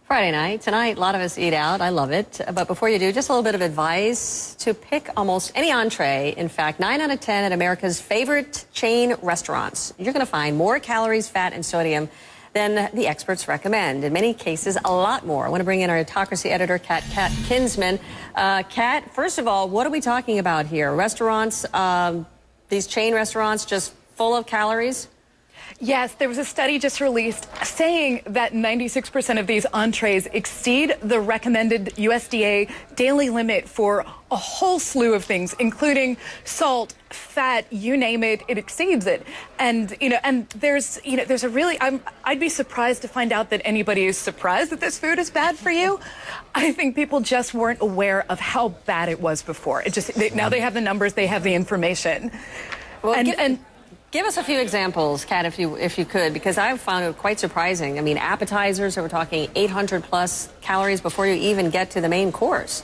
Friday night. Tonight, a lot of us eat out. I love it. But before you do, just a little bit of advice to pick almost any entree. In fact, 9 out of 10 at America's favorite chain restaurants. You're going to find more calories, fat, and sodium than the experts recommend. In many cases, a lot more. I want to bring in our Autocracy editor, KatKinsman. Kat, first of all, what are we talking about here? Restaurants, these chain restaurants just full of calories? Yes, there was a study just released saying that 96% of these entrees exceed the recommended USDA daily limit for a whole slew of things, including salt, fat, you name it, it exceeds it. And, there's a really, I'd be surprised to find out that anybody is surprised that this food is bad for you. I think people just weren't aware of how bad it was before. Now they have the numbers, they have the information. Well, give us a few examples, Kat, if you could, because I've found it quite surprising. I mean, appetizers, we're talking 800 plus calories before you even get to the main course.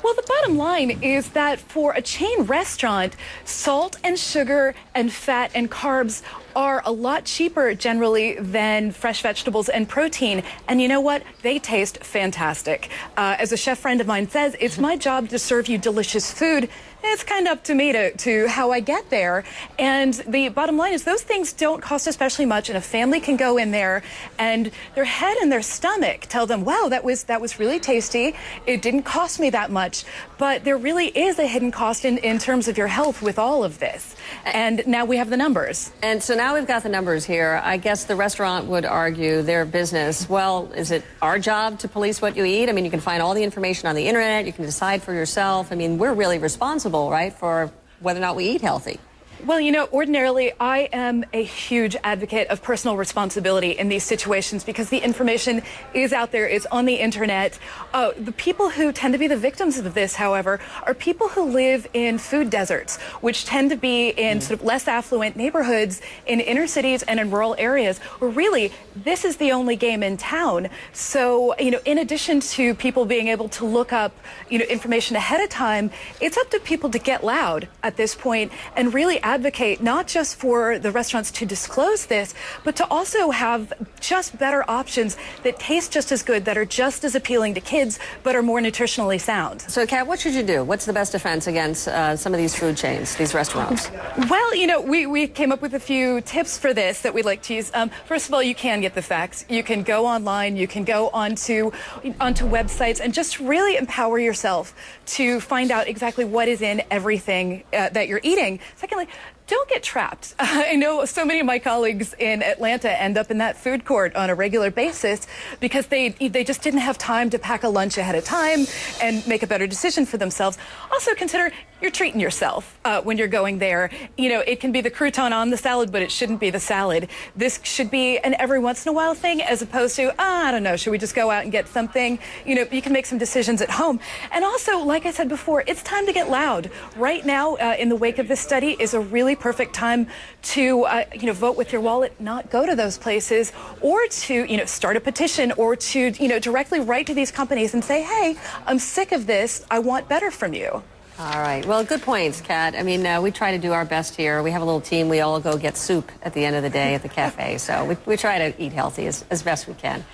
Well, the bottom line is that for a chain restaurant, salt and sugar and fat and carbs are a lot cheaper generally than fresh vegetables and protein. And you know what? They taste fantastic. As a chef friend of mine says, it's my job to serve you delicious food. It's kind of up to me to how I get there. And the bottom line is those things don't cost especially much, and a family can go in there and their head and their stomach tell them, wow, that was really tasty. It didn't cost me that much. But there really is a hidden cost in terms of your health with all of this. And now we have the numbers. And so now we've got the numbers here. I guess the restaurant would argue their business, well, is it our job to police what you eat? I mean, you can find all the information on the internet. You can decide for yourself. I mean, we're really responsible, right, for whether or not we eat healthy. Well, ordinarily, I am a huge advocate of personal responsibility in these situations because the information is out there, it's on the internet. The people who tend to be the victims of this, however, are people who live in food deserts, which tend to be in sort of less affluent neighborhoods in inner cities and in rural areas where really this is the only game in town. So, in addition to people being able to look up, information ahead of time, it's up to people to get loud at this point and really advocate not just for the restaurants to disclose this, but to also have just better options that taste just as good, that are just as appealing to kids, but are more nutritionally sound. So, Kat, what should you do? What's the best defense against some of these food chains, these restaurants? Well, we came up with a few tips for this that we'd like to use. First of all, you can get the facts. You can go online, you can go onto websites and just really empower yourself to find out exactly what is in everything that you're eating. Secondly, don't get trapped. I know so many of my colleagues in Atlanta end up in that food court on a regular basis because they just didn't have time to pack a lunch ahead of time and make a better decision for themselves. Also consider you're treating yourself when you're going there. It can be the crouton on the salad, but it shouldn't be the salad. This should be an every once in a while thing as opposed to, I don't know, should we just go out and get something? You can make some decisions at home. And also, like I said before, it's time to get loud. Right now, in the wake of this study, is a really perfect time to, vote with your wallet, not go to those places, or to, start a petition, or to, directly write to these companies and say, hey, I'm sick of this. I want better from you. All right. Well, good points, Kat. I mean, we try to do our best here. We have a little team. We all go get soup at the end of the day at the cafe. So we try to eat healthy as best we can.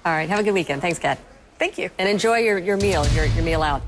All right. Have a good weekend. Thanks, Kat. Thank you. And enjoy your meal, your meal out.